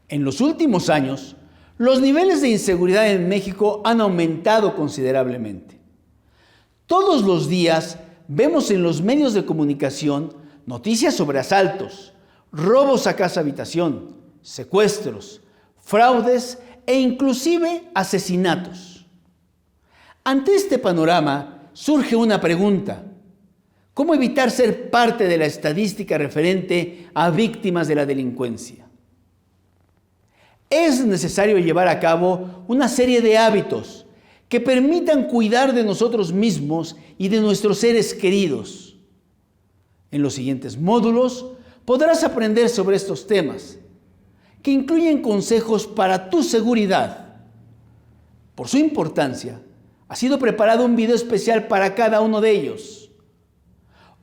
En los últimos años, los niveles de inseguridad en México han aumentado considerablemente. Todos los días vemos en los medios de comunicación noticias sobre asaltos, robos a casa habitación, secuestros, fraudes e inclusive asesinatos. Ante este panorama surge una pregunta: ¿cómo evitar ser parte de la estadística referente a víctimas de la delincuencia? Es necesario llevar a cabo una serie de hábitos que permitan cuidar de nosotros mismos y de nuestros seres queridos. En los siguientes módulos podrás aprender sobre estos temas, que incluyen consejos para tu seguridad. Por su importancia, ha sido preparado un video especial para cada uno de ellos.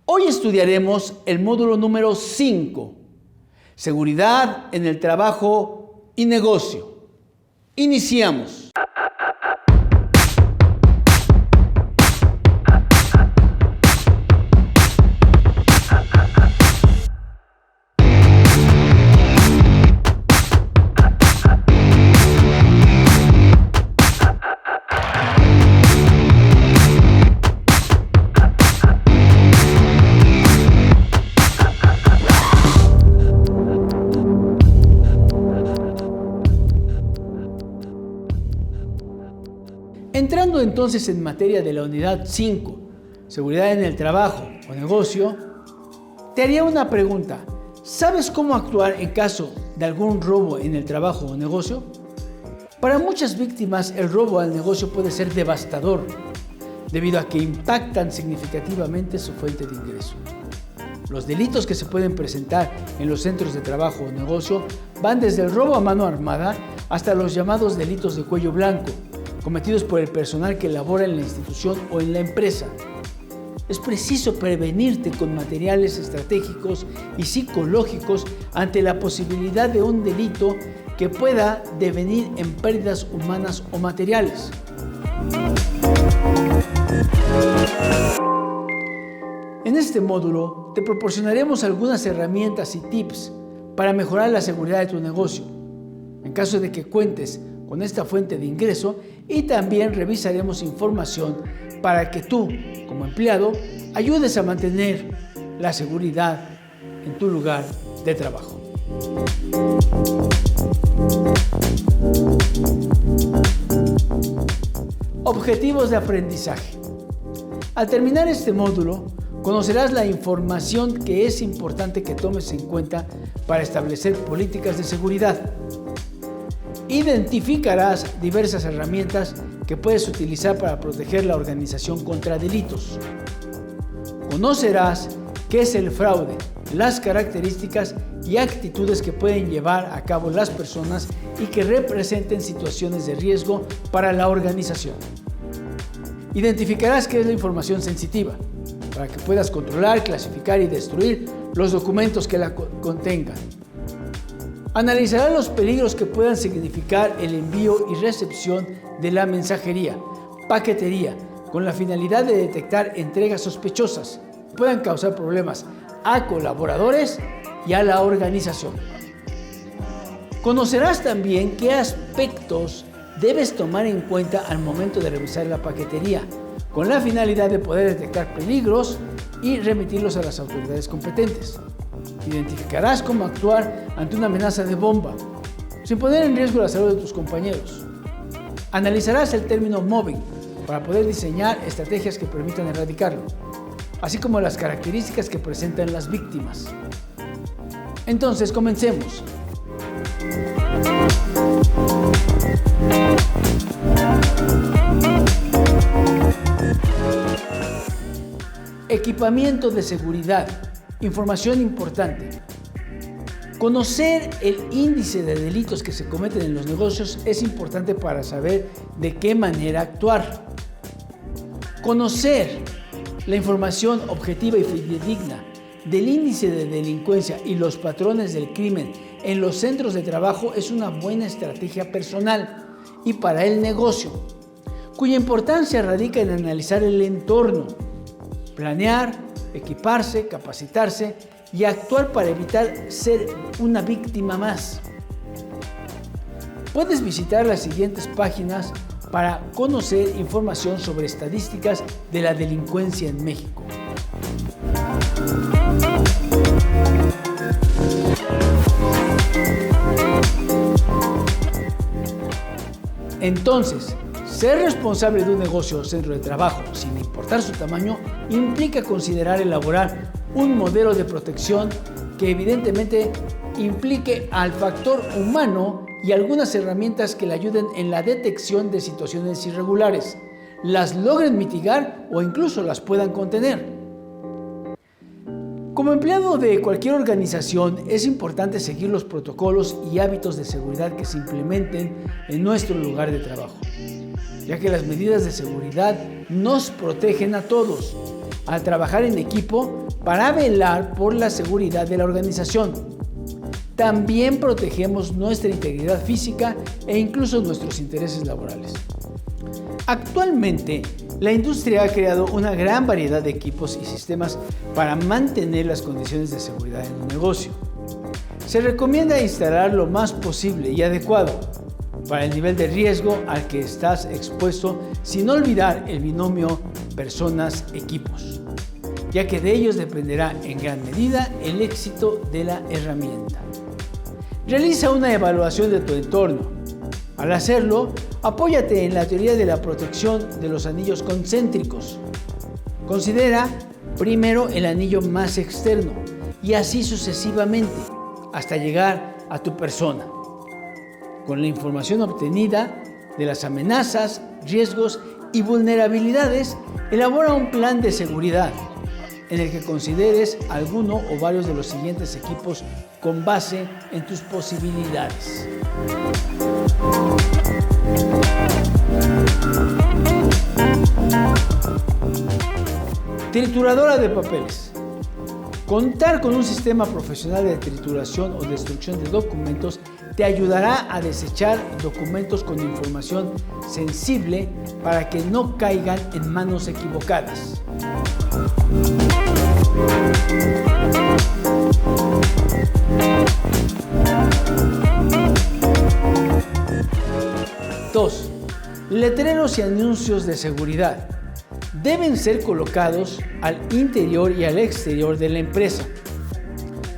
Hoy estudiaremos el módulo número 5, Seguridad en el trabajo y negocio. Iniciamos. Entrando entonces en materia de la unidad 5, seguridad en el trabajo o negocio, te haría una pregunta. ¿Sabes cómo actuar en caso de algún robo en el trabajo o negocio? Para muchas víctimas, el robo al negocio puede ser devastador, debido a que impactan significativamente su fuente de ingreso. Los delitos que se pueden presentar en los centros de trabajo o negocio van desde el robo a mano armada hasta los llamados delitos de cuello blanco, cometidos por el personal que labora en la institución o en la empresa. Es preciso prevenirte con materiales estratégicos y psicológicos ante la posibilidad de un delito que pueda devenir en pérdidas humanas o materiales. En este módulo te proporcionaremos algunas herramientas y tips para mejorar la seguridad de tu negocio, en caso de que cuentes con esta fuente de ingreso, y también revisaremos información para que tú, como empleado, ayudes a mantener la seguridad en tu lugar de trabajo. Objetivos de aprendizaje. Al terminar este módulo, conocerás la información que es importante que tomes en cuenta para establecer políticas de seguridad. Identificarás diversas herramientas que puedes utilizar para proteger la organización contra delitos. Conocerás qué es el fraude, las características y actitudes que pueden llevar a cabo las personas y que representen situaciones de riesgo para la organización. Identificarás qué es la información sensitiva, para que puedas controlar, clasificar y destruir los documentos que la contengan. Analizará los peligros que puedan significar el envío y recepción de la mensajería, paquetería, con la finalidad de detectar entregas sospechosas que puedan causar problemas a colaboradores y a la organización. Conocerás también qué aspectos debes tomar en cuenta al momento de revisar la paquetería, con la finalidad de poder detectar peligros y remitirlos a las autoridades competentes. Identificarás cómo actuar ante una amenaza de bomba, sin poner en riesgo la salud de tus compañeros. Analizarás el término mobbing para poder diseñar estrategias que permitan erradicarlo, así como las características que presentan las víctimas. Entonces, comencemos. Equipamiento de seguridad. Información importante. Conocer el índice de delitos que se cometen en los negocios es importante para saber de qué manera actuar. Conocer la información objetiva y fidedigna del índice de delincuencia y los patrones del crimen en los centros de trabajo es una buena estrategia personal y para el negocio, cuya importancia radica en analizar el entorno, planear, equiparse, capacitarse y actuar para evitar ser una víctima más. Puedes visitar las siguientes páginas para conocer información sobre estadísticas de la delincuencia en México. Entonces, ser responsable de un negocio o centro de trabajo, sin importar su tamaño, implica considerar elaborar un modelo de protección que evidentemente implique al factor humano y algunas herramientas que le ayuden en la detección de situaciones irregulares, las logren mitigar o incluso las puedan contener. Como empleado de cualquier organización, es importante seguir los protocolos y hábitos de seguridad que se implementen en nuestro lugar de trabajo, ya que las medidas de seguridad nos protegen a todos al trabajar en equipo para velar por la seguridad de la organización. También protegemos nuestra integridad física e incluso nuestros intereses laborales. Actualmente, la industria ha creado una gran variedad de equipos y sistemas para mantener las condiciones de seguridad en un negocio. Se recomienda instalar lo más posible y adecuado para el nivel de riesgo al que estás expuesto, sin olvidar el binomio personas-equipos, ya que de ellos dependerá en gran medida el éxito de la herramienta. Realiza una evaluación de tu entorno. Al hacerlo, apóyate en la teoría de la protección de los anillos concéntricos. Considera primero el anillo más externo y así sucesivamente hasta llegar a tu persona. Con la información obtenida de las amenazas, riesgos y vulnerabilidades, elabora un plan de seguridad en el que consideres alguno o varios de los siguientes equipos con base en tus posibilidades. Trituradora de papeles. Contar con un sistema profesional de trituración o destrucción de documentos te ayudará a desechar documentos con información sensible para que no caigan en manos equivocadas. Dos, letreros y anuncios de seguridad. Deben ser colocados al interior y al exterior de la empresa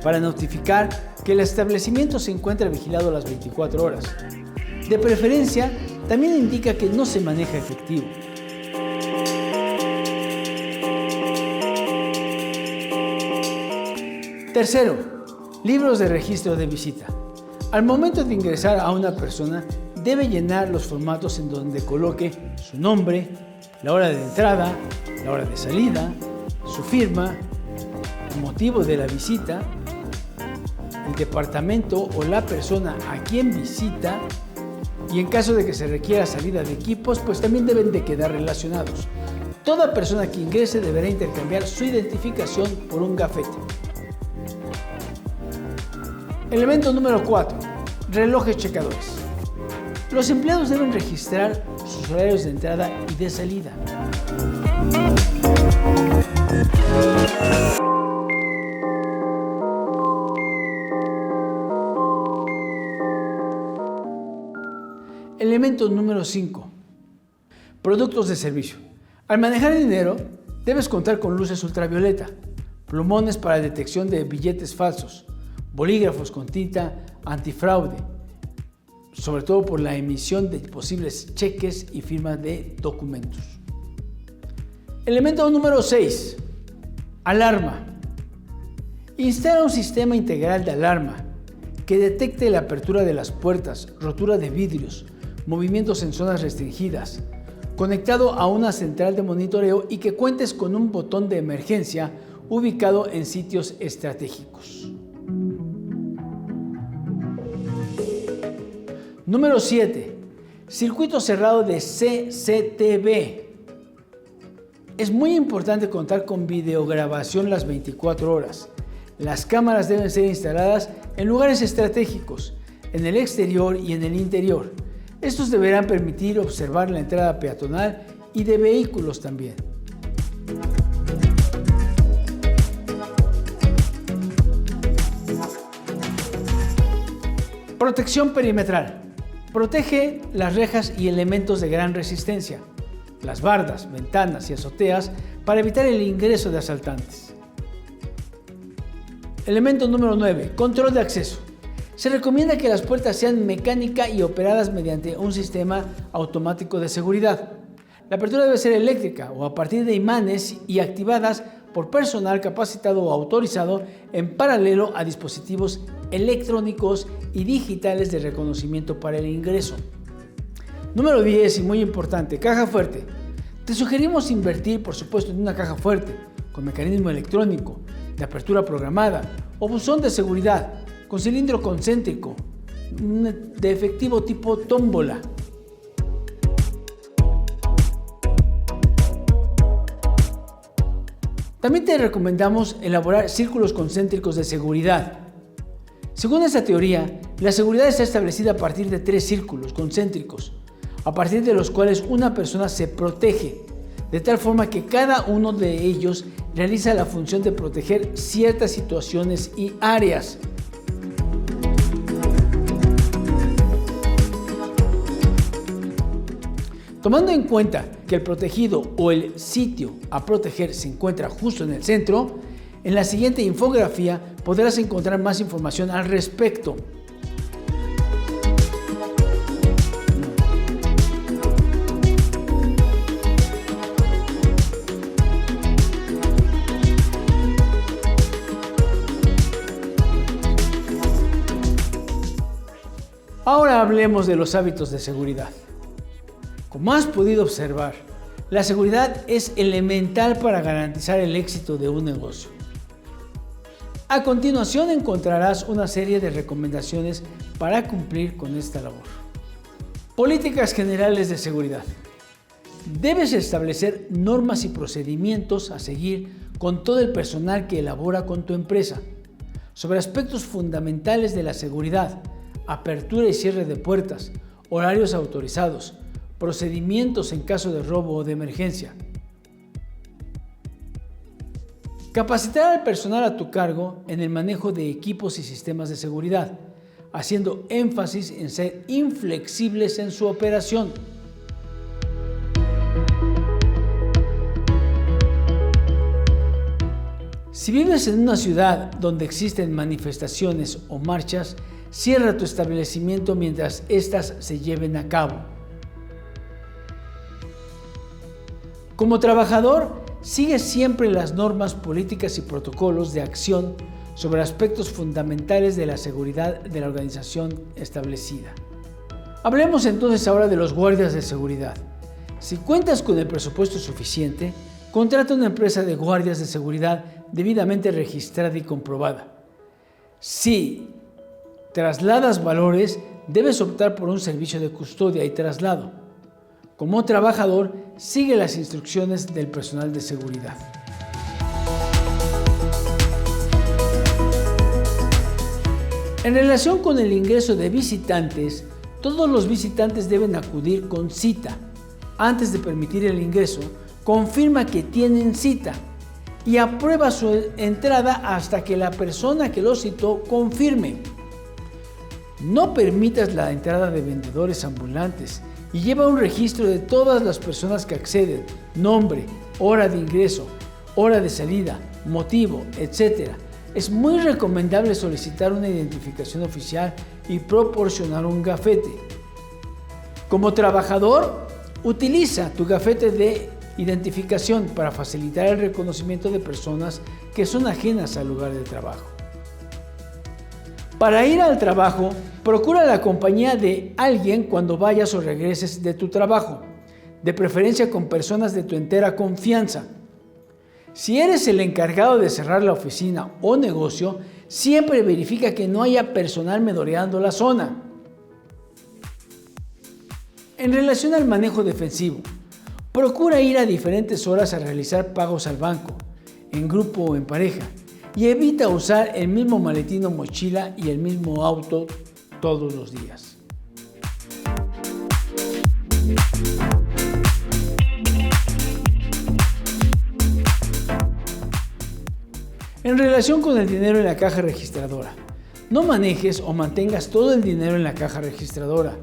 para notificar que el establecimiento se encuentra vigilado las 24 horas. De preferencia, también indica que no se maneja efectivo. Tercero, libros de registro de visita. Al momento de ingresar a una persona, debe llenar los formatos en donde coloque su nombre, la hora de entrada, la hora de salida, su firma, el motivo de la visita, el departamento o la persona a quien visita, y en caso de que se requiera salida de equipos, pues también deben de quedar relacionados. Toda persona que ingrese deberá intercambiar su identificación por un gafete. Elemento número 4. Relojes checadores. Los empleados deben registrar sus horarios de entrada y de salida. Elemento número 5. Productos de servicio. Al manejar el dinero, debes contar con luces ultravioleta, plumones para detección de billetes falsos, bolígrafos con tinta antifraude, sobre todo por la emisión de posibles cheques y firma de documentos. Elemento número 6. Alarma. Instala un sistema integral de alarma que detecte la apertura de las puertas, rotura de vidrios, movimientos en zonas restringidas, conectado a una central de monitoreo y que cuentes con un botón de emergencia ubicado en sitios estratégicos. Número 7. Circuito cerrado de CCTV. Es muy importante contar con videograbación las 24 horas. Las cámaras deben ser instaladas en lugares estratégicos, en el exterior y en el interior. Estos deberán permitir observar la entrada peatonal y de vehículos también. Protección perimetral. Protege las rejas y elementos de gran resistencia, las bardas, ventanas y azoteas para evitar el ingreso de asaltantes. Elemento número 9. Control de acceso. Se recomienda que las puertas sean mecánicas y operadas mediante un sistema automático de seguridad. La apertura debe ser eléctrica o a partir de imanes y activadas por personal capacitado o autorizado en paralelo a dispositivos electrónicos y digitales de reconocimiento para el ingreso. Número 10 y muy importante, caja fuerte. Te sugerimos invertir, por supuesto, en una caja fuerte con mecanismo electrónico, de apertura programada o buzón de seguridad con cilindro concéntrico, de efectivo tipo tómbola. También te recomendamos elaborar círculos concéntricos de seguridad. Según esta teoría, la seguridad está establecida a partir de 3 círculos concéntricos, a partir de los cuales una persona se protege, de tal forma que cada uno de ellos realiza la función de proteger ciertas situaciones y áreas. Tomando en cuenta que el protegido o el sitio a proteger se encuentra justo en el centro, en la siguiente infografía podrás encontrar más información al respecto. Ahora hablemos de los hábitos de seguridad. Como has podido observar, la seguridad es elemental para garantizar el éxito de un negocio. A continuación encontrarás una serie de recomendaciones para cumplir con esta labor. Políticas generales de seguridad. Debes establecer normas y procedimientos a seguir con todo el personal que elabora con tu empresa sobre aspectos fundamentales de la seguridad, apertura y cierre de puertas, horarios autorizados, procedimientos en caso de robo o de emergencia. Capacitar al personal a tu cargo en el manejo de equipos y sistemas de seguridad, haciendo énfasis en ser inflexibles en su operación. Si vives en una ciudad donde existen manifestaciones o marchas, cierra tu establecimiento mientras éstas se lleven a cabo. Como trabajador, sigue siempre las normas, políticas y protocolos de acción sobre aspectos fundamentales de la seguridad de la organización establecida. Hablemos entonces ahora de los guardias de seguridad. Si cuentas con el presupuesto suficiente, contrata una empresa de guardias de seguridad debidamente registrada y comprobada. Si trasladas valores, debes optar por un servicio de custodia y traslado. Como trabajador, sigue las instrucciones del personal de seguridad. En relación con el ingreso de visitantes, todos los visitantes deben acudir con cita. Antes de permitir el ingreso, confirma que tienen cita y aprueba su entrada hasta que la persona que lo citó confirme. No permitas la entrada de vendedores ambulantes y lleva un registro de todas las personas que acceden, nombre, hora de ingreso, hora de salida, motivo, etc. Es muy recomendable solicitar una identificación oficial y proporcionar un gafete. Como trabajador, utiliza tu gafete de identificación para facilitar el reconocimiento de personas que son ajenas al lugar de trabajo. Para ir al trabajo, procura la compañía de alguien cuando vayas o regreses de tu trabajo, de preferencia con personas de tu entera confianza. Si eres el encargado de cerrar la oficina o negocio, siempre verifica que no haya personal merodeando la zona. En relación al manejo defensivo, procura ir a diferentes horas a realizar pagos al banco, en grupo o en pareja, y evita usar el mismo maletín o mochila y el mismo auto todos los días. En relación con el dinero en la caja registradora, no manejes o mantengas todo el dinero en la caja registradora.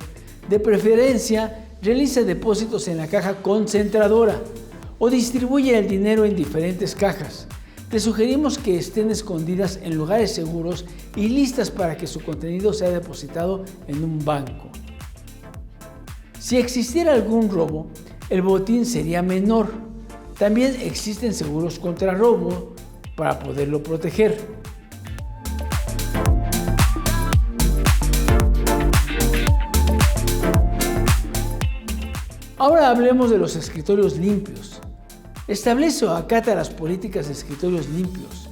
De preferencia, realiza depósitos en la caja concentradora o distribuye el dinero en diferentes cajas. Te sugerimos que estén escondidas en lugares seguros y listas para que su contenido sea depositado en un banco. Si existiera algún robo, el botín sería menor. También existen seguros contra robo para poderlo proteger. Ahora hablemos de los escritorios limpios. Establece o acata las políticas de escritorios limpios.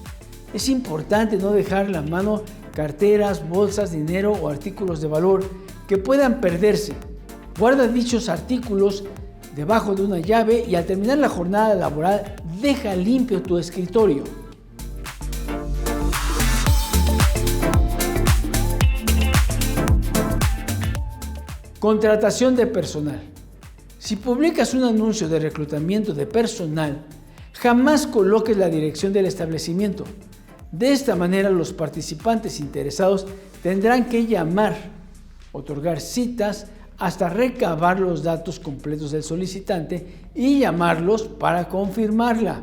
Es importante no dejar a la mano carteras, bolsas, dinero o artículos de valor que puedan perderse. Guarda dichos artículos debajo de una llave y al terminar la jornada laboral, deja limpio tu escritorio. Contratación de personal. Si publicas un anuncio de reclutamiento de personal, jamás coloques la dirección del establecimiento. De esta manera, los participantes interesados tendrán que llamar, otorgar citas, hasta recabar los datos completos del solicitante y llamarlos para confirmarla.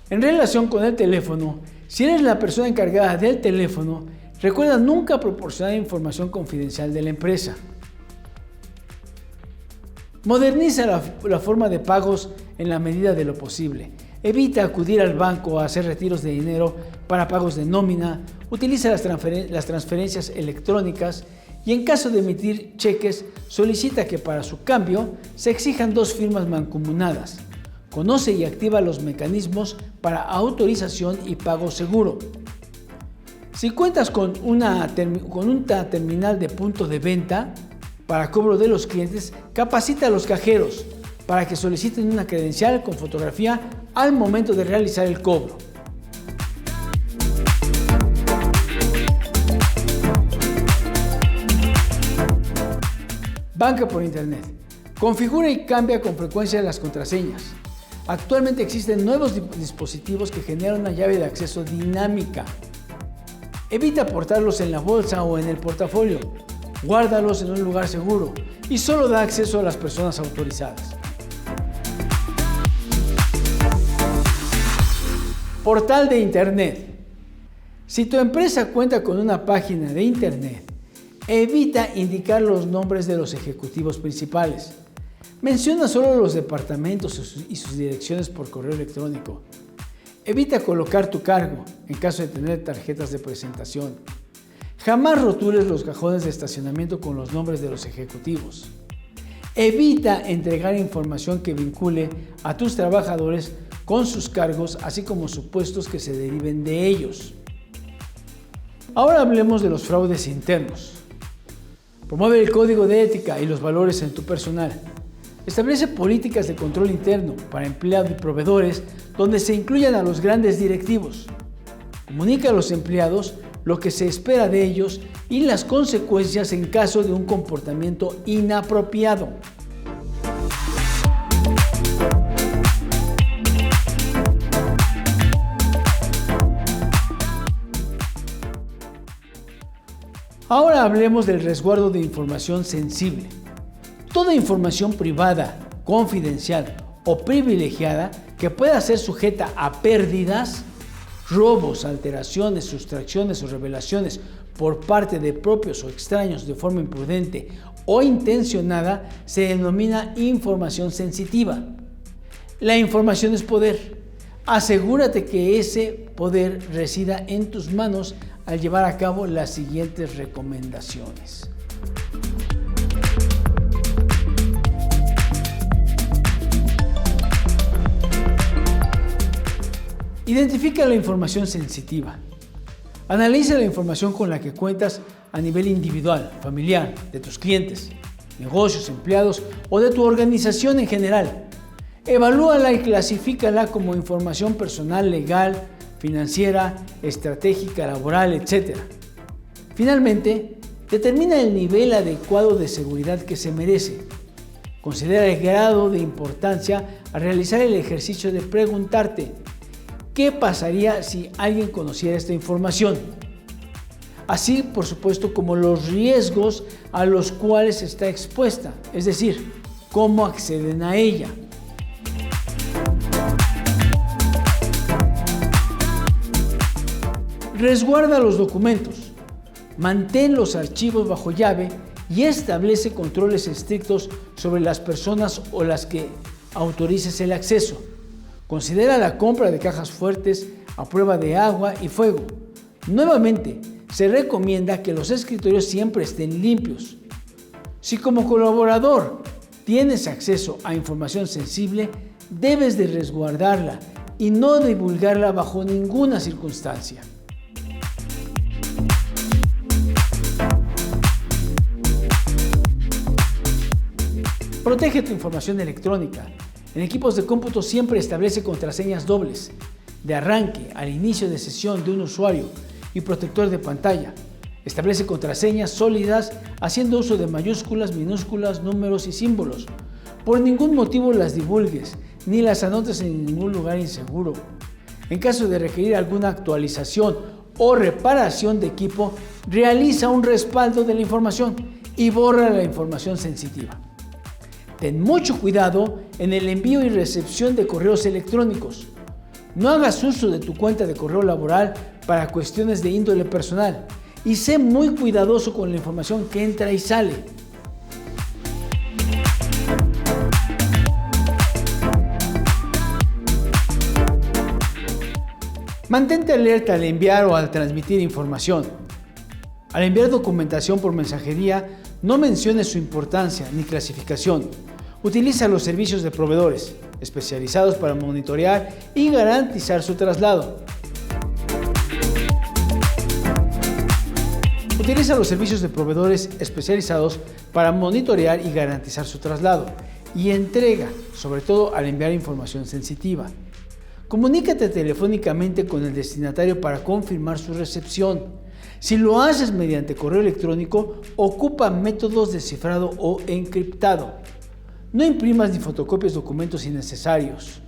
En relación con el teléfono, si eres la persona encargada del teléfono, recuerda nunca proporcionar información confidencial de la empresa. Moderniza la forma de pagos en la medida de lo posible. Evita acudir al banco a hacer retiros de dinero para pagos de nómina. Utiliza las transferencias electrónicas y en caso de emitir cheques, solicita que para su cambio se exijan 2 firmas mancomunadas. Conoce y activa los mecanismos para autorización y pago seguro. Si cuentas con una terminal de punto de venta para cobro de los clientes, capacita a los cajeros para que soliciten una credencial con fotografía al momento de realizar el cobro. Banca por Internet. Configura y cambia con frecuencia las contraseñas. Actualmente existen nuevos dispositivos que generan una llave de acceso dinámica. Evita portarlos en la bolsa o en el portafolio. Guárdalos en un lugar seguro y solo da acceso a las personas autorizadas. Portal de Internet. Si tu empresa cuenta con una página de Internet, evita indicar los nombres de los ejecutivos principales. Menciona solo los departamentos y sus direcciones por correo electrónico. Evita colocar tu cargo en caso de tener tarjetas de presentación. Jamás rotules los cajones de estacionamiento con los nombres de los ejecutivos. Evita entregar información que vincule a tus trabajadores con sus cargos, así como supuestos que se deriven de ellos. Ahora hablemos de los fraudes internos. Promueve el código de ética y los valores en tu personal. Establece políticas de control interno para empleados y proveedores donde se incluyan a los grandes directivos. Comunica a los empleados lo que se espera de ellos y las consecuencias en caso de un comportamiento inapropiado. Ahora hablemos del resguardo de información sensible. Toda información privada, confidencial o privilegiada que pueda ser sujeta a pérdidas, robos, alteraciones, sustracciones o revelaciones por parte de propios o extraños de forma imprudente o intencionada se denomina información sensitiva. La información es poder. Asegúrate que ese poder resida en tus manos al llevar a cabo las siguientes recomendaciones. Identifica la información sensitiva. Analiza la información con la que cuentas a nivel individual, familiar, de tus clientes, negocios, empleados o de tu organización en general. Evalúala y clasifícala como información personal, legal, financiera, estratégica, laboral, etc. Finalmente, determina el nivel adecuado de seguridad que se merece. Considera el grado de importancia al realizar el ejercicio de preguntarte: ¿qué pasaría si alguien conociera esta información? así por supuesto como los riesgos a los cuales está expuesta, es decir, cómo acceden a ella. Resguarda los documentos, mantén los archivos bajo llave y establece controles estrictos sobre las personas o las que autorices el acceso. Considera la compra de cajas fuertes a prueba de agua y fuego. Nuevamente, se recomienda que los escritorios siempre estén limpios. Si como colaborador tienes acceso a información sensible, debes de resguardarla y no divulgarla bajo ninguna circunstancia. Protege tu información electrónica. En equipos de cómputo siempre establece contraseñas dobles, de arranque al inicio de sesión de un usuario y protector de pantalla. Establece contraseñas sólidas haciendo uso de mayúsculas, minúsculas, números y símbolos. Por ningún motivo las divulgues, ni las anotes en ningún lugar inseguro. En caso de requerir alguna actualización o reparación de equipo, realiza un respaldo de la información y borra la información sensitiva. Ten mucho cuidado en el envío y recepción de correos electrónicos. No hagas uso de tu cuenta de correo laboral para cuestiones de índole personal y sé muy cuidadoso con la información que entra y sale. Mantente alerta al enviar o al transmitir información. Al enviar documentación por mensajería, no menciones su importancia ni clasificación. Utiliza los servicios de proveedores especializados para monitorear y garantizar su traslado. Utiliza los servicios de proveedores especializados para monitorear y garantizar su traslado y entrega, sobre todo al enviar información sensitiva. Comunícate telefónicamente con el destinatario para confirmar su recepción. Si lo haces mediante correo electrónico, ocupa métodos de cifrado o encriptado. No imprimas ni fotocopies documentos innecesarios.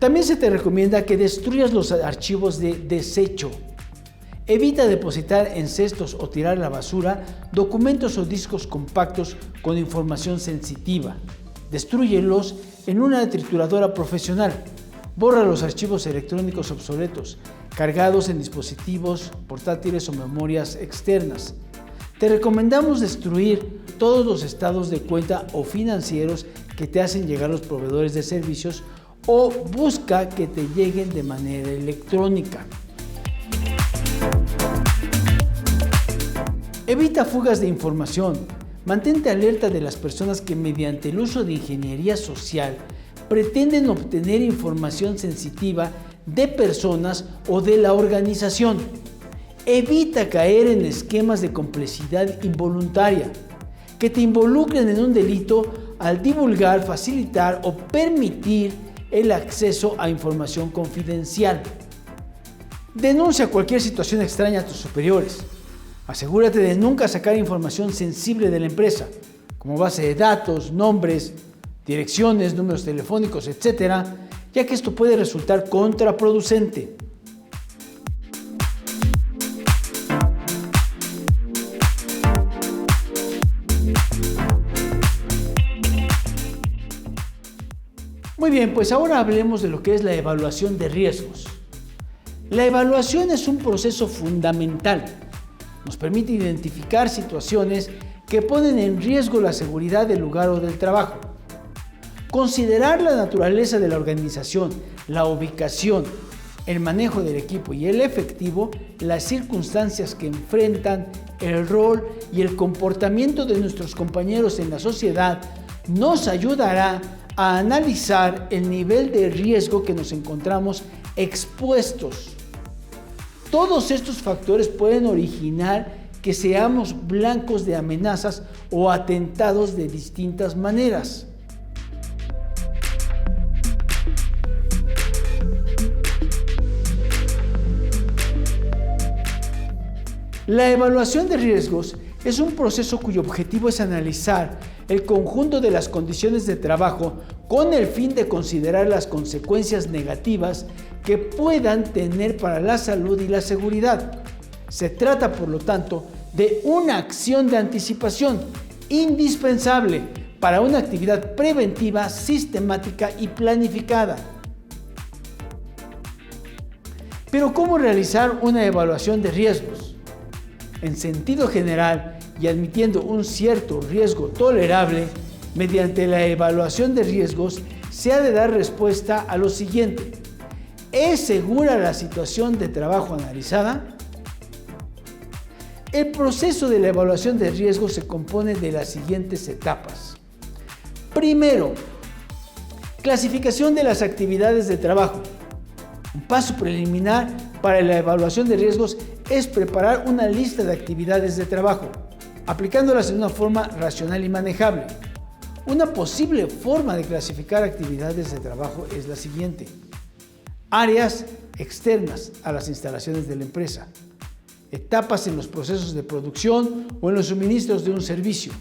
También se te recomienda que destruyas los archivos de desecho. Evita depositar en cestos o tirar a la basura documentos o discos compactos con información sensitiva. Destrúyelos en una trituradora profesional. Borra los archivos electrónicos obsoletos, cargados en dispositivos portátiles o memorias externas. Te recomendamos destruir todos los estados de cuenta o financieros que te hacen llegar los proveedores de servicios o busca que te lleguen de manera electrónica. Evita fugas de información. Mantente alerta de las personas que mediante el uso de ingeniería social pretenden obtener información sensitiva de personas o de la organización. Evita caer en esquemas de complicidad involuntaria que te involucren en un delito al divulgar, facilitar o permitir el acceso a información confidencial. Denuncia cualquier situación extraña a tus superiores. Asegúrate de nunca sacar información sensible de la empresa, como base de datos, nombres, direcciones, números telefónicos, etc., ya que esto puede resultar contraproducente. Muy bien, pues ahora hablemos de lo que es la evaluación de riesgos. La evaluación es un proceso fundamental. Nos permite identificar situaciones que ponen en riesgo la seguridad del lugar o del trabajo. Considerar la naturaleza de la organización, la ubicación, el manejo del equipo y el efectivo, las circunstancias que enfrentan, el rol y el comportamiento de nuestros compañeros en la sociedad nos ayudará a analizar el nivel de riesgo que nos encontramos expuestos. Todos estos factores pueden originar que seamos blancos de amenazas o atentados de distintas maneras. La evaluación de riesgos es un proceso cuyo objetivo es analizar el conjunto de las condiciones de trabajo con el fin de considerar las consecuencias negativas que puedan tener para la salud y la seguridad. Se trata, por lo tanto, de una acción de anticipación indispensable para una actividad preventiva, sistemática y planificada. Pero ¿cómo realizar una evaluación de riesgos? En sentido general y admitiendo un cierto riesgo tolerable, mediante la evaluación de riesgos se ha de dar respuesta a lo siguiente: ¿es segura la situación de trabajo analizada? El proceso de la evaluación de riesgos se compone de las siguientes etapas. Primero, clasificación de las actividades de trabajo. Un paso preliminar para la evaluación de riesgos es preparar una lista de actividades de trabajo, aplicándolas en una forma racional y manejable. Una posible forma de clasificar actividades de trabajo es la siguiente: áreas externas a las instalaciones de la empresa, etapas en los procesos de producción o en los suministros de un servicio,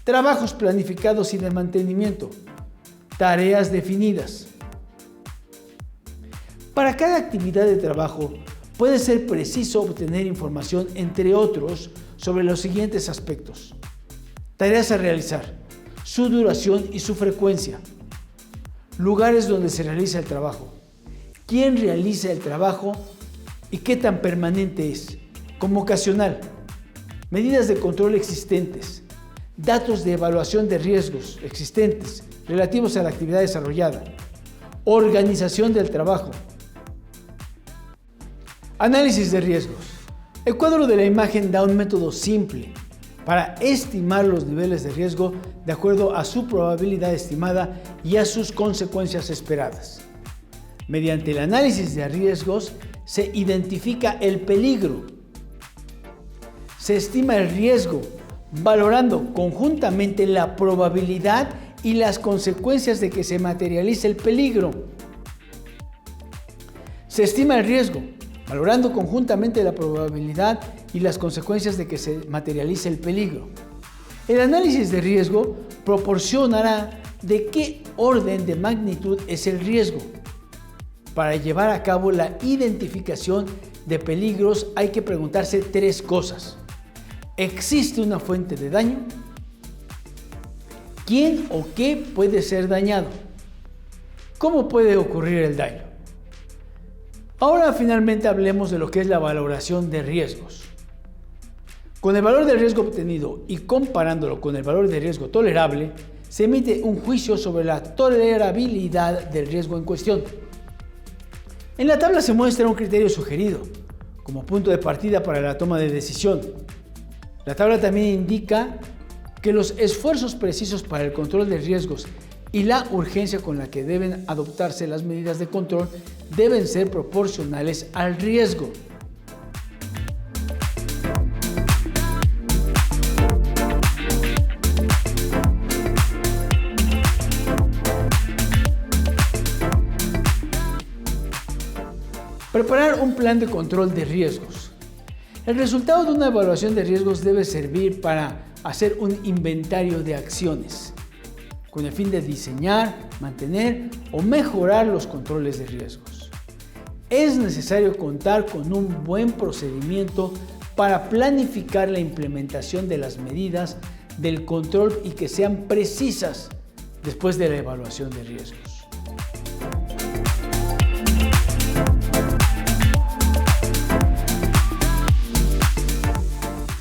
trabajos planificados y de mantenimiento, tareas definidas. Para cada actividad de trabajo puede ser preciso obtener información, entre otros, sobre los siguientes aspectos: tareas a realizar, su duración y su frecuencia, lugares donde se realiza el trabajo, quién realiza el trabajo y qué tan permanente es, como ocasional, medidas de control existentes, datos de evaluación de riesgos existentes relativos a la actividad desarrollada, organización del trabajo. Análisis de riesgos. El cuadro de la imagen da un método simple para estimar los niveles de riesgo de acuerdo a su probabilidad estimada y a sus consecuencias esperadas. Mediante el análisis de riesgos se identifica el peligro. Se estima el riesgo, valorando conjuntamente la probabilidad y las consecuencias de que se materialice el peligro. Se estima el riesgo, valorando conjuntamente la probabilidad y las consecuencias de que se materialice el peligro. El análisis de riesgo proporcionará de qué orden de magnitud es el riesgo. Para llevar a cabo la identificación de peligros hay que preguntarse tres cosas: ¿existe una fuente de daño? ¿Quién o qué puede ser dañado? ¿Cómo puede ocurrir el daño? Ahora finalmente hablemos de lo que es la valoración de riesgos. Con el valor de riesgo obtenido y comparándolo con el valor de riesgo tolerable, se emite un juicio sobre la tolerabilidad del riesgo en cuestión. En la tabla se muestra un criterio sugerido como punto de partida para la toma de decisión. La tabla también indica que los esfuerzos precisos para el control de riesgos y la urgencia con la que deben adoptarse las medidas de control deben ser proporcionales al riesgo. Preparar un plan de control de riesgos. El resultado de una evaluación de riesgos debe servir para hacer un inventario de acciones, con el fin de diseñar, mantener o mejorar los controles de riesgos. Es necesario contar con un buen procedimiento para planificar la implementación de las medidas del control y que sean precisas después de la evaluación de riesgos.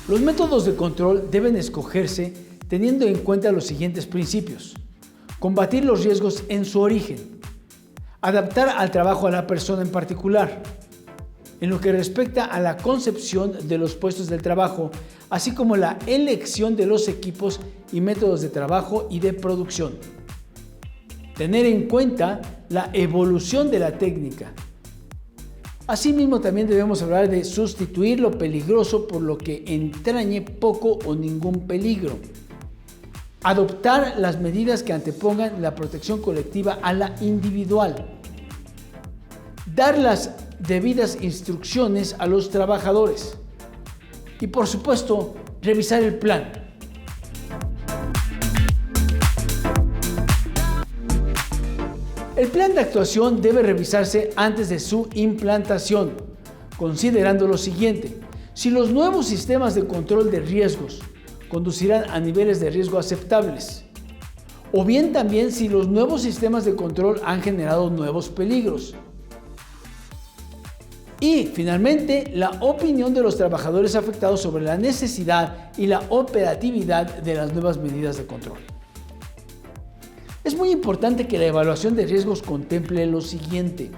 Los métodos de control deben escogerse teniendo en cuenta los siguientes principios: combatir los riesgos en su origen, adaptar al trabajo a la persona en particular, en lo que respecta a la concepción de los puestos del trabajo, así como la elección de los equipos y métodos de trabajo y de producción, tener en cuenta la evolución de la técnica. Asimismo, también debemos hablar de sustituir lo peligroso por lo que entrañe poco o ningún peligro. Adoptar las medidas que antepongan la protección colectiva a la individual. Dar las debidas instrucciones a los trabajadores. Y por supuesto, revisar el plan. El plan de actuación debe revisarse antes de su implantación, considerando lo siguiente: si los nuevos sistemas de control de riesgos conducirán a niveles de riesgo aceptables, o bien también si los nuevos sistemas de control han generado nuevos peligros. Y, finalmente, la opinión de los trabajadores afectados sobre la necesidad y la operatividad de las nuevas medidas de control. Es muy importante que la evaluación de riesgos contemple lo siguiente: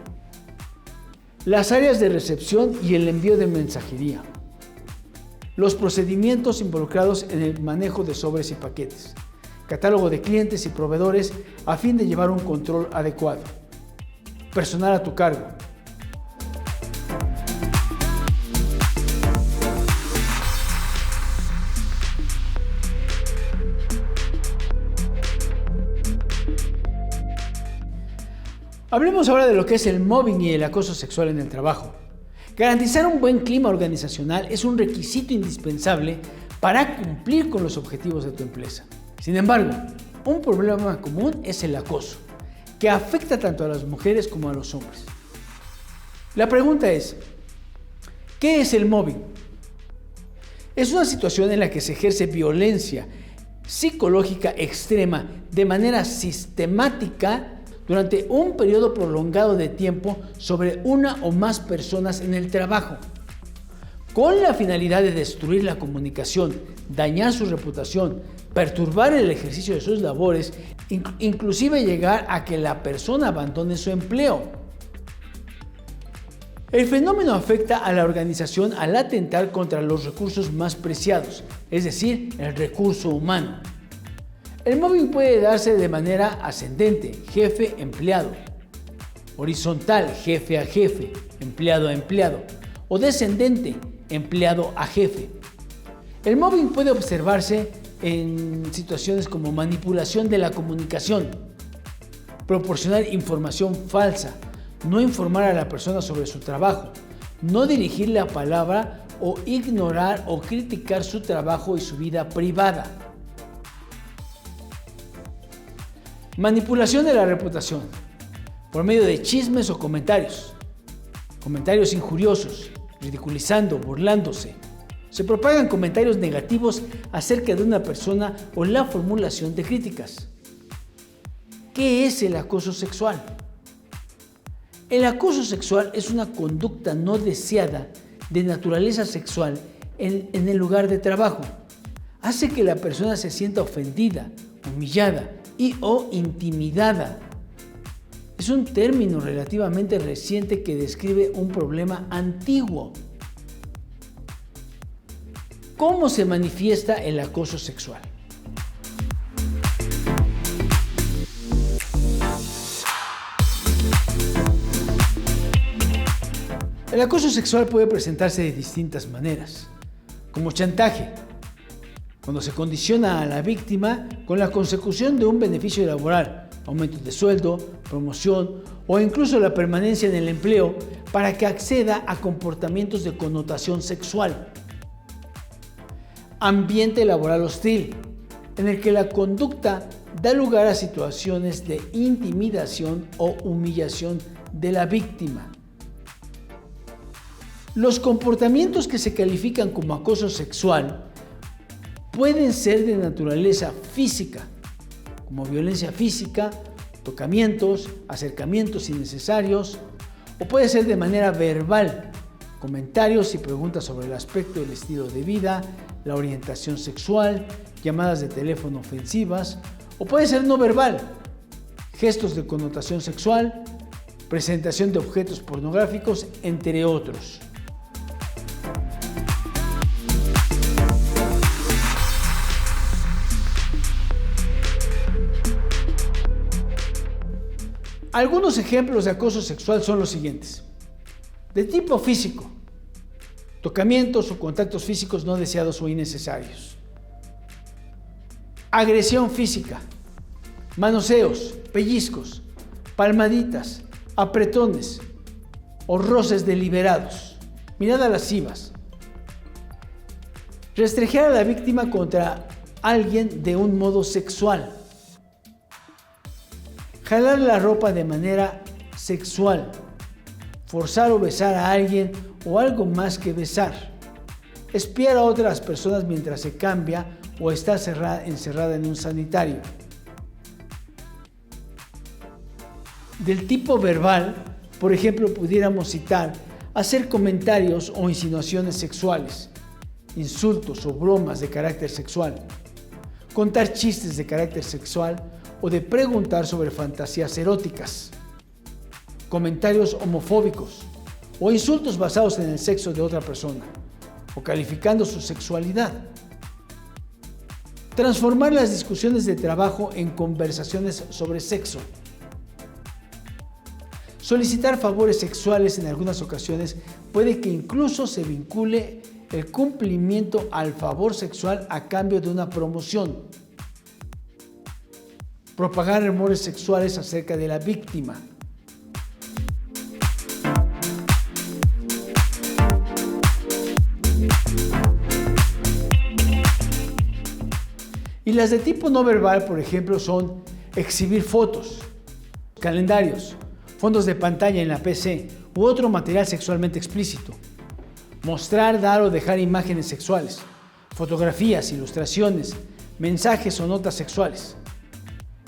las áreas de recepción y el envío de mensajería, los procedimientos involucrados en el manejo de sobres y paquetes, catálogo de clientes y proveedores a fin de llevar un control adecuado, personal a tu cargo. Hablemos ahora de lo que es el mobbing y el acoso sexual en el trabajo. Garantizar un buen clima organizacional es un requisito indispensable para cumplir con los objetivos de tu empresa. Sin embargo, un problema común es el acoso, que afecta tanto a las mujeres como a los hombres. La pregunta es: ¿qué es el mobbing? Es una situación en la que se ejerce violencia psicológica extrema de manera sistemática durante un periodo prolongado de tiempo sobre una o más personas en el trabajo, con la finalidad de destruir la comunicación, dañar su reputación, perturbar el ejercicio de sus labores, inclusive llegar a que la persona abandone su empleo. El fenómeno afecta a la organización al atentar contra los recursos más preciados, es decir, el recurso humano. El mobbing puede darse de manera ascendente, jefe-empleado, horizontal, jefe a jefe, empleado a empleado, o descendente, empleado a jefe. El mobbing puede observarse en situaciones como manipulación de la comunicación, proporcionar información falsa, no informar a la persona sobre su trabajo, no dirigir la palabra o ignorar o criticar su trabajo y su vida privada. Manipulación de la reputación por medio de chismes o comentarios injuriosos, ridiculizando, burlándose. Se propagan comentarios negativos acerca de una persona o la formulación de críticas. ¿Qué es el acoso sexual? El acoso sexual es una conducta no deseada de naturaleza sexual en el lugar de trabajo. Hace que la persona se sienta ofendida, humillada o intimidada. Es un término relativamente reciente que describe un problema antiguo. ¿Cómo se manifiesta el acoso sexual? El acoso sexual puede presentarse de distintas maneras, como chantaje, cuando se condiciona a la víctima con la consecución de un beneficio laboral, aumento de sueldo, promoción o incluso la permanencia en el empleo para que acceda a comportamientos de connotación sexual. Ambiente laboral hostil, en el que la conducta da lugar a situaciones de intimidación o humillación de la víctima. Los comportamientos que se califican como acoso sexual pueden ser de naturaleza física, como violencia física, tocamientos, acercamientos innecesarios, o puede ser de manera verbal, comentarios y preguntas sobre el aspecto del estilo de vida, la orientación sexual, llamadas de teléfono ofensivas, o puede ser no verbal, gestos de connotación sexual, presentación de objetos pornográficos, entre otros. Algunos ejemplos de acoso sexual son los siguientes. De tipo físico: tocamientos o contactos físicos no deseados o innecesarios. Agresión física: manoseos, pellizcos, palmaditas, apretones o roces deliberados, miradas lascivas. Restregar a la víctima contra alguien de un modo sexual. Jalar la ropa de manera sexual, forzar o besar a alguien o algo más que besar, espiar a otras personas mientras se cambia o está encerrada en un sanitario. Del tipo verbal, por ejemplo, pudiéramos citar hacer comentarios o insinuaciones sexuales, insultos o bromas de carácter sexual, contar chistes de carácter sexual o de preguntar sobre fantasías eróticas, comentarios homofóbicos o insultos basados en el sexo de otra persona o calificando su sexualidad. Transformar las discusiones de trabajo en conversaciones sobre sexo. Solicitar favores sexuales en algunas ocasiones puede que incluso se vincule el cumplimiento al favor sexual a cambio de una promoción. Propagar rumores sexuales acerca de la víctima. Y las de tipo no verbal, por ejemplo, son exhibir fotos, calendarios, fondos de pantalla en la PC u otro material sexualmente explícito. Mostrar, dar o dejar imágenes sexuales, fotografías, ilustraciones, mensajes o notas sexuales.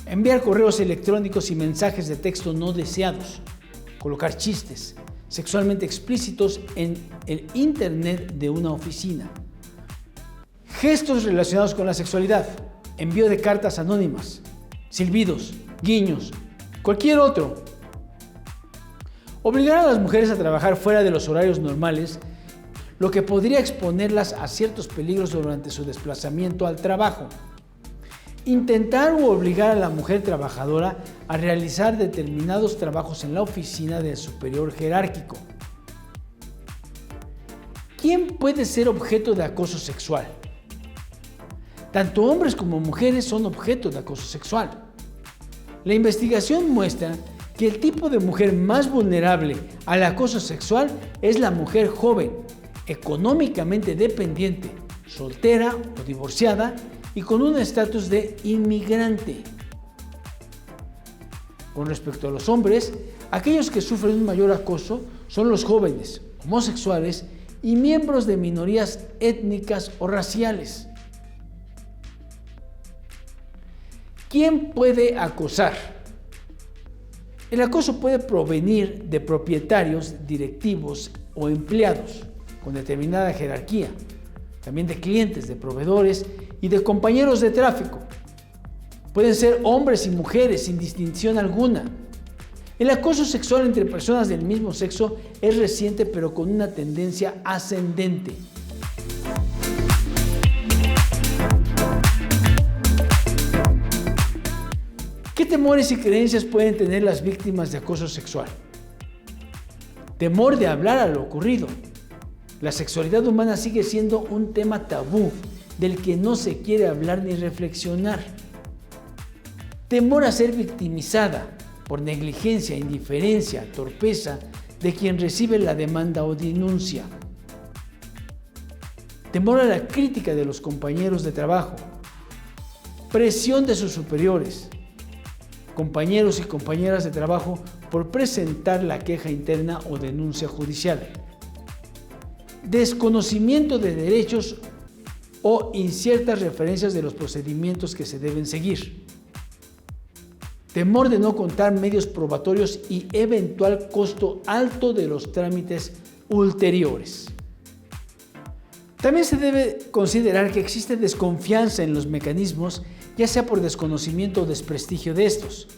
Enviar correos electrónicos y mensajes de texto no deseados. Colocar chistes sexualmente explícitos en el internet de una oficina. Gestos relacionados con la sexualidad. Envío de cartas anónimas, silbidos, guiños, cualquier otro. Obligar a las mujeres a trabajar fuera de los horarios normales, lo que podría exponerlas a ciertos peligros durante su desplazamiento al trabajo. Intentar o obligar a la mujer trabajadora a realizar determinados trabajos en la oficina del superior jerárquico. ¿Quién puede ser objeto de acoso sexual? Tanto hombres como mujeres son objeto de acoso sexual. La investigación muestra que el tipo de mujer más vulnerable al acoso sexual es la mujer joven, económicamente dependiente, soltera o divorciada y con un estatus de inmigrante. Con respecto a los hombres, aquellos que sufren un mayor acoso son los jóvenes, homosexuales y miembros de minorías étnicas o raciales. ¿Quién puede acosar? El acoso puede provenir de propietarios, directivos o empleados con determinada jerarquía, también de clientes, de proveedores y de compañeros de tráfico. Pueden ser hombres y mujeres sin distinción alguna. El acoso sexual entre personas del mismo sexo es reciente, pero con una tendencia ascendente. ¿Qué temores y creencias pueden tener las víctimas de acoso sexual? Temor de hablar a lo ocurrido. La sexualidad humana sigue siendo un tema tabú del que no se quiere hablar ni reflexionar. Temor a ser victimizada por negligencia, indiferencia, torpeza de quien recibe la demanda o denuncia. Temor a la crítica de los compañeros de trabajo. Presión de sus superiores, compañeros y compañeras de trabajo por presentar la queja interna o denuncia judicial. Desconocimiento de derechos o inciertas referencias de los procedimientos que se deben seguir. Temor de no contar medios probatorios y eventual costo alto de los trámites ulteriores. También se debe considerar que existe desconfianza en los mecanismos, ya sea por desconocimiento o desprestigio de estos.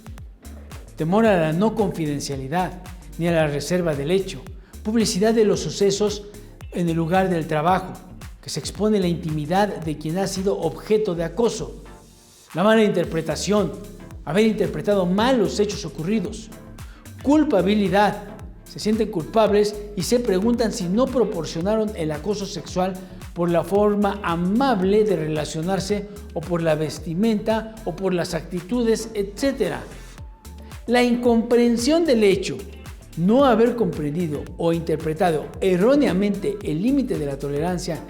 Temor a la no confidencialidad ni a la reserva del hecho. Publicidad de los sucesos en el lugar del trabajo, que se expone la intimidad de quien ha sido objeto de acoso. La mala interpretación, haber interpretado mal los hechos ocurridos. Culpabilidad, se sienten culpables y se preguntan si no proporcionaron el acoso sexual por la forma amable de relacionarse o por la vestimenta o por las actitudes, etc. La incomprensión del hecho, no haber comprendido o interpretado erróneamente el límite de la tolerancia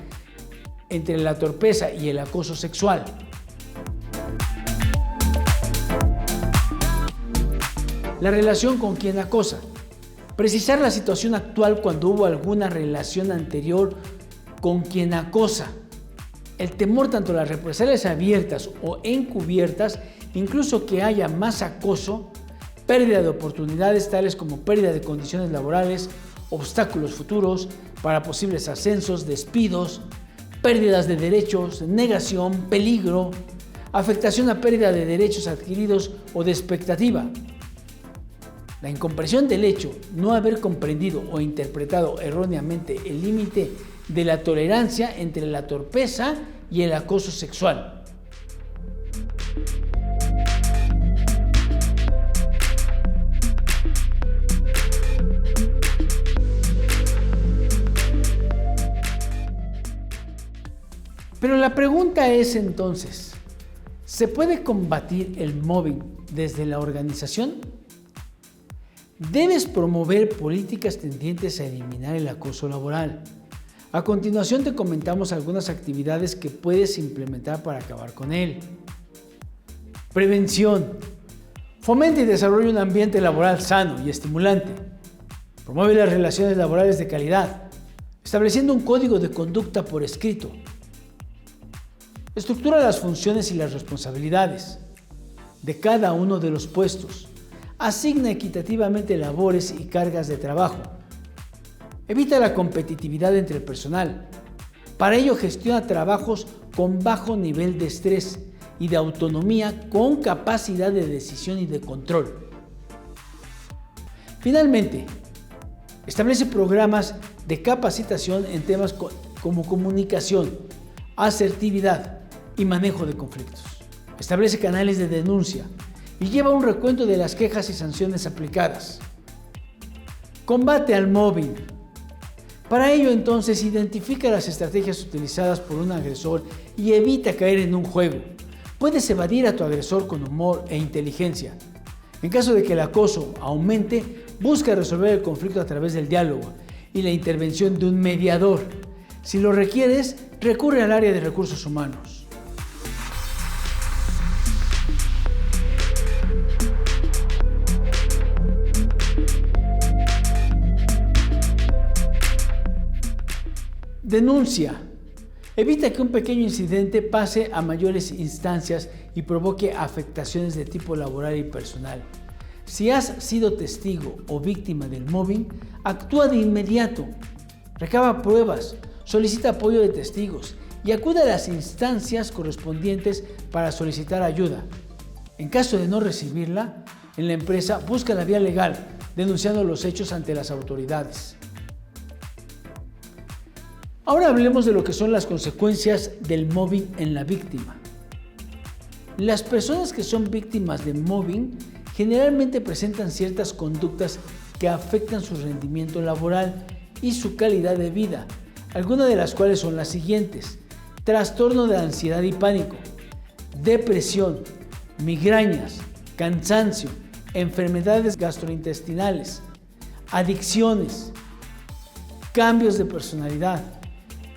entre la torpeza y el acoso sexual. La relación con quien acosa. Precisar la situación actual cuando hubo alguna relación anterior con quien acosa. El temor tanto a las represalias abiertas o encubiertas, incluso que haya más acoso, pérdida de oportunidades tales como pérdida de condiciones laborales, obstáculos futuros para posibles ascensos, despidos, pérdidas de derechos, negación, peligro, afectación a pérdida de derechos adquiridos o de expectativa. La incomprensión del hecho, no haber comprendido o interpretado erróneamente el límite de la tolerancia entre la torpeza y el acoso sexual. Pero la pregunta es entonces, ¿se puede combatir el mobbing desde la organización? Debes promover políticas tendientes a eliminar el acoso laboral. A continuación te comentamos algunas actividades que puedes implementar para acabar con él. Prevención. Fomenta y desarrolla un ambiente laboral sano y estimulante. Promueve las relaciones laborales de calidad, estableciendo un código de conducta por escrito. Estructura las funciones y las responsabilidades de cada uno de los puestos. Asigna equitativamente labores y cargas de trabajo. Evita la competitividad entre el personal. Para ello gestiona trabajos con bajo nivel de estrés y de autonomía con capacidad de decisión y de control. Finalmente, establece programas de capacitación en temas como comunicación, asertividad y manejo de conflictos. Establece canales de denuncia y lleva un recuento de las quejas y sanciones aplicadas. Combate al mobbing. Para ello, entonces, identifica las estrategias utilizadas por un agresor y evita caer en un juego. Puedes evadir a tu agresor con humor e inteligencia. En caso de que el acoso aumente, busca resolver el conflicto a través del diálogo y la intervención de un mediador. Si lo requieres, recurre al área de recursos humanos. Denuncia. Evita que un pequeño incidente pase a mayores instancias y provoque afectaciones de tipo laboral y personal. Si has sido testigo o víctima del mobbing, actúa de inmediato. Recaba pruebas, solicita apoyo de testigos y acude a las instancias correspondientes para solicitar ayuda. En caso de no recibirla, en la empresa busca la vía legal, denunciando los hechos ante las autoridades. Ahora hablemos de lo que son las consecuencias del mobbing en la víctima. Las personas que son víctimas de mobbing generalmente presentan ciertas conductas que afectan su rendimiento laboral y su calidad de vida, algunas de las cuales son las siguientes: trastorno de ansiedad y pánico, depresión, migrañas, cansancio, enfermedades gastrointestinales, adicciones, cambios de personalidad,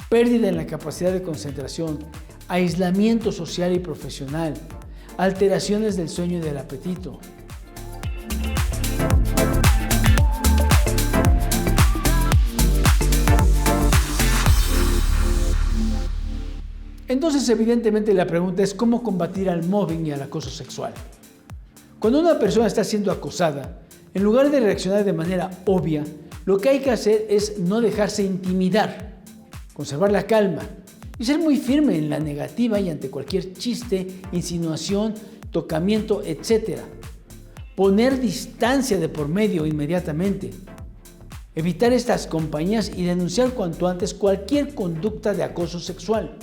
pérdida en la capacidad de concentración, aislamiento social y profesional, alteraciones del sueño y del apetito. Entonces, evidentemente, la pregunta es cómo combatir al mobbing y al acoso sexual. Cuando una persona está siendo acosada, en lugar de reaccionar de manera obvia, lo que hay que hacer es no dejarse intimidar, conservar la calma y ser muy firme en la negativa y ante cualquier chiste, insinuación, tocamiento, etc. Poner distancia de por medio inmediatamente. Evitar estas compañías y denunciar cuanto antes cualquier conducta de acoso sexual.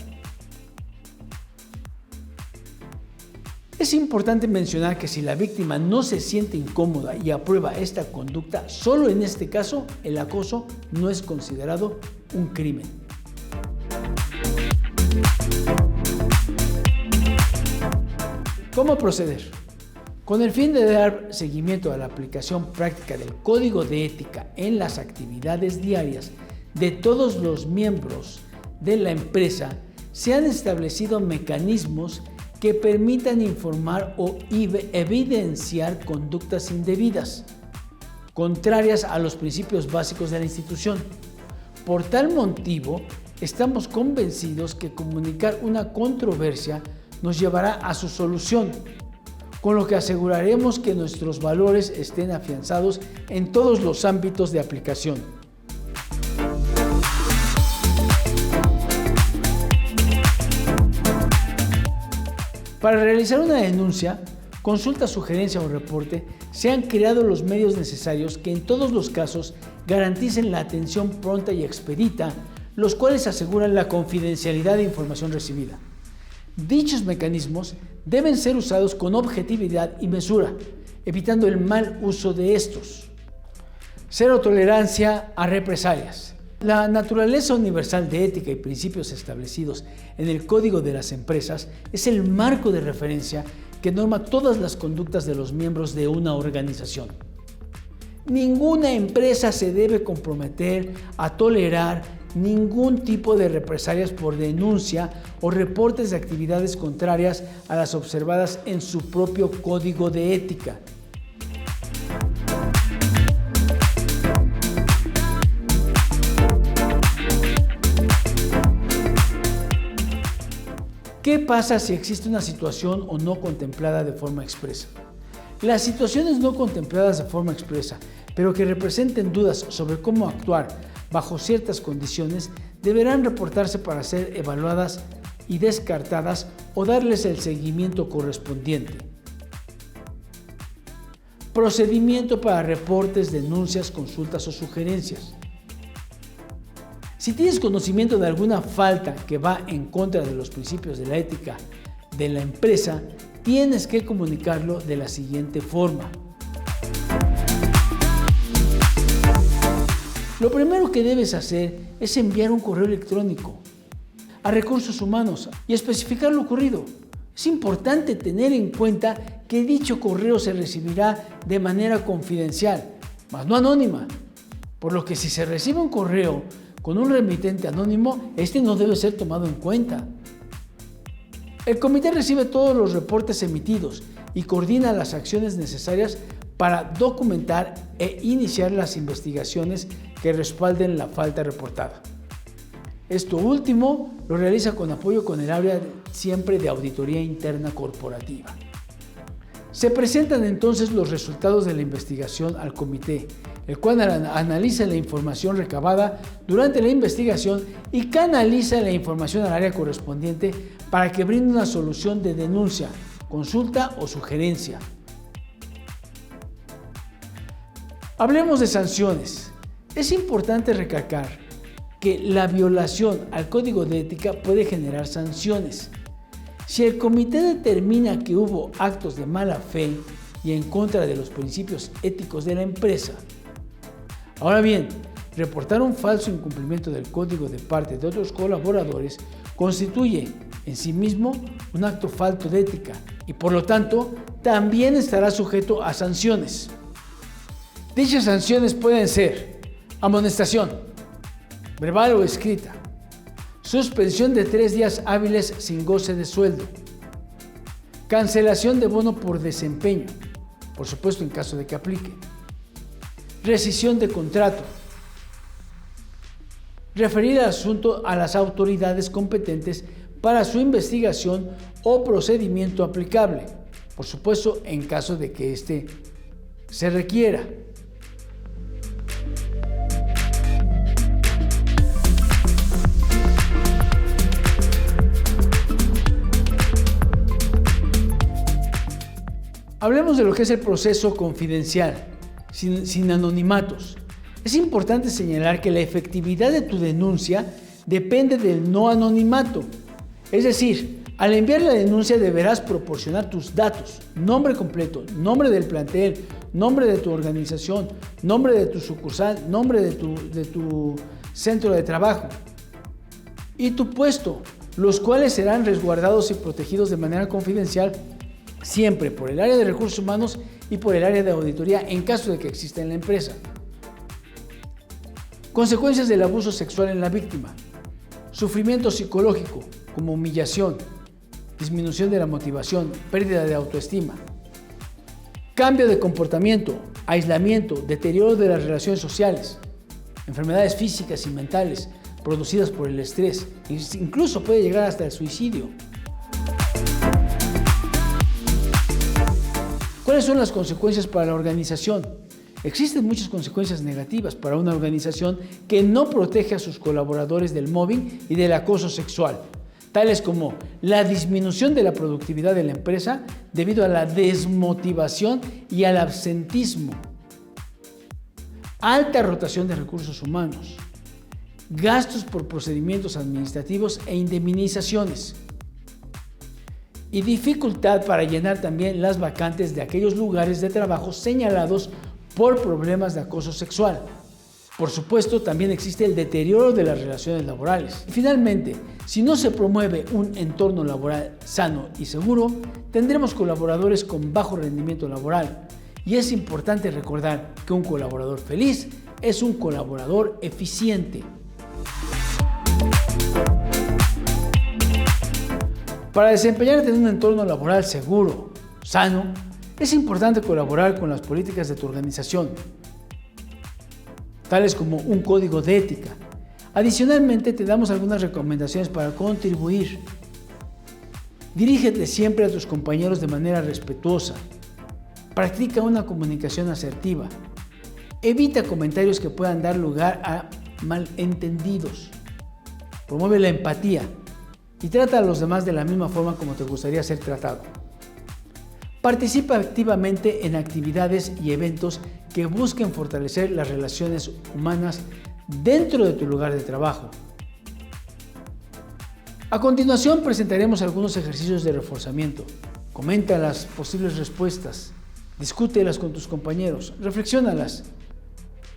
Es importante mencionar que si la víctima no se siente incómoda y aprueba esta conducta, solo en este caso el acoso no es considerado un crimen. ¿Cómo proceder? Con el fin de dar seguimiento a la aplicación práctica del Código de Ética en las actividades diarias de todos los miembros de la empresa, se han establecido mecanismos que permitan informar o evidenciar conductas indebidas, contrarias a los principios básicos de la institución. Por tal motivo, estamos convencidos que comunicar una controversia nos llevará a su solución, con lo que aseguraremos que nuestros valores estén afianzados en todos los ámbitos de aplicación. Para realizar una denuncia, consulta, sugerencia o reporte, se han creado los medios necesarios que en todos los casos garanticen la atención pronta y expedita, los cuales aseguran la confidencialidad de información recibida. Dichos mecanismos deben ser usados con objetividad y mesura, evitando el mal uso de estos. Cero tolerancia a represalias. La naturaleza universal de ética y principios establecidos en el Código de las Empresas es el marco de referencia que norma todas las conductas de los miembros de una organización. Ninguna empresa se debe comprometer a tolerar ningún tipo de represalias por denuncia o reportes de actividades contrarias a las observadas en su propio Código de Ética. ¿Qué pasa si existe una situación o no contemplada de forma expresa? Las situaciones no contempladas de forma expresa, pero que representen dudas sobre cómo actuar bajo ciertas condiciones, deberán reportarse para ser evaluadas y descartadas o darles el seguimiento correspondiente. Procedimiento para reportes, denuncias, consultas o sugerencias. Si tienes conocimiento de alguna falta que va en contra de los principios de la ética de la empresa, tienes que comunicarlo de la siguiente forma. Lo primero que debes hacer es enviar un correo electrónico a Recursos Humanos y especificar lo ocurrido. Es importante tener en cuenta que dicho correo se recibirá de manera confidencial, mas no anónima, por lo que si se recibe un correo con un remitente anónimo, este no debe ser tomado en cuenta. El comité recibe todos los reportes emitidos y coordina las acciones necesarias para documentar e iniciar las investigaciones que respalden la falta reportada. Esto último lo realiza con apoyo con el área siempre de auditoría interna corporativa. Se presentan entonces los resultados de la investigación al comité, el cual analiza la información recabada durante la investigación y canaliza la información al área correspondiente para que brinde una solución de denuncia, consulta o sugerencia. Hablemos de sanciones. Es importante recalcar que la violación al Código de Ética puede generar sanciones. Si el comité determina que hubo actos de mala fe y en contra de los principios éticos de la empresa. Ahora bien, reportar un falso incumplimiento del código de parte de otros colaboradores constituye en sí mismo un acto falto de ética y por lo tanto también estará sujeto a sanciones. Dichas sanciones pueden ser amonestación, verbal o escrita, suspensión de 3 días hábiles sin goce de sueldo, cancelación de bono por desempeño, por supuesto en caso de que aplique, rescisión de contrato, referir el asunto a las autoridades competentes para su investigación o procedimiento aplicable, por supuesto en caso de que éste se requiera. Hablemos de lo que es el proceso confidencial, sin anonimatos. Es importante señalar que la efectividad de tu denuncia depende del no anonimato. Es decir, al enviar la denuncia deberás proporcionar tus datos, nombre completo, nombre del plantel, nombre de tu organización, nombre de tu sucursal, nombre de tu centro de trabajo y tu puesto, los cuales serán resguardados y protegidos de manera confidencial siempre por el área de recursos humanos y por el área de auditoría en caso de que exista en la empresa. Consecuencias del abuso sexual en la víctima. Sufrimiento psicológico como humillación, disminución de la motivación, pérdida de autoestima, cambio de comportamiento, aislamiento, deterioro de las relaciones sociales, enfermedades físicas y mentales producidas por el estrés, incluso puede llegar hasta el suicidio. ¿Cuáles son las consecuencias para la organización? Existen muchas consecuencias negativas para una organización que no protege a sus colaboradores del mobbing y del acoso sexual, tales como la disminución de la productividad de la empresa debido a la desmotivación y al absentismo, alta rotación de recursos humanos, gastos por procedimientos administrativos e indemnizaciones, y dificultad para llenar también las vacantes de aquellos lugares de trabajo señalados por problemas de acoso sexual. Por supuesto, también existe el deterioro de las relaciones laborales. Y finalmente, si no se promueve un entorno laboral sano y seguro, tendremos colaboradores con bajo rendimiento laboral. Y es importante recordar que un colaborador feliz es un colaborador eficiente. Para desempeñarte en un entorno laboral seguro, sano, es importante colaborar con las políticas de tu organización, tales como un código de ética. Adicionalmente, te damos algunas recomendaciones para contribuir. Dirígete siempre a tus compañeros de manera respetuosa. Practica una comunicación asertiva. Evita comentarios que puedan dar lugar a malentendidos. Promueve la empatía y trata a los demás de la misma forma como te gustaría ser tratado. Participa activamente en actividades y eventos que busquen fortalecer las relaciones humanas dentro de tu lugar de trabajo. A continuación presentaremos algunos ejercicios de reforzamiento. Comenta las posibles respuestas, discútelas con tus compañeros, reflexiónalas.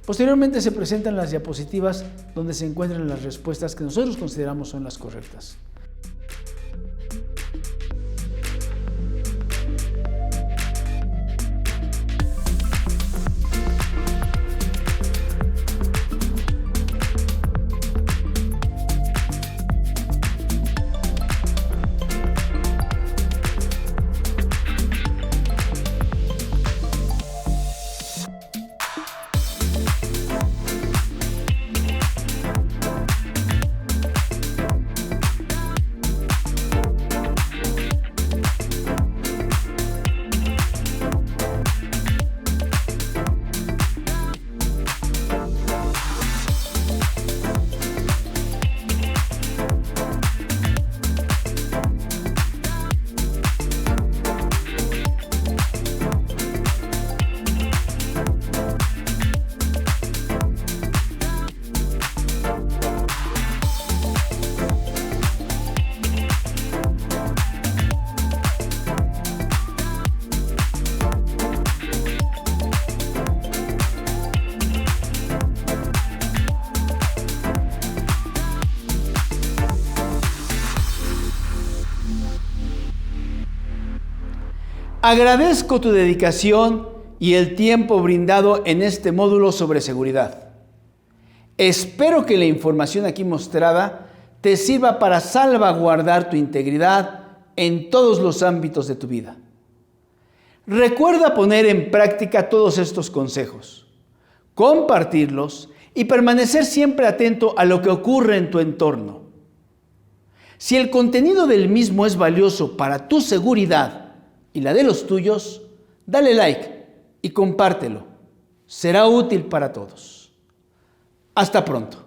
Posteriormente se presentan las diapositivas donde se encuentran las respuestas que nosotros consideramos son las correctas. Agradezco tu dedicación y el tiempo brindado en este módulo sobre seguridad. Espero que la información aquí mostrada te sirva para salvaguardar tu integridad en todos los ámbitos de tu vida. Recuerda poner en práctica todos estos consejos, compartirlos y permanecer siempre atento a lo que ocurre en tu entorno. Si el contenido del mismo es valioso para tu seguridad y la de los tuyos, dale like y compártelo. Será útil para todos. Hasta pronto.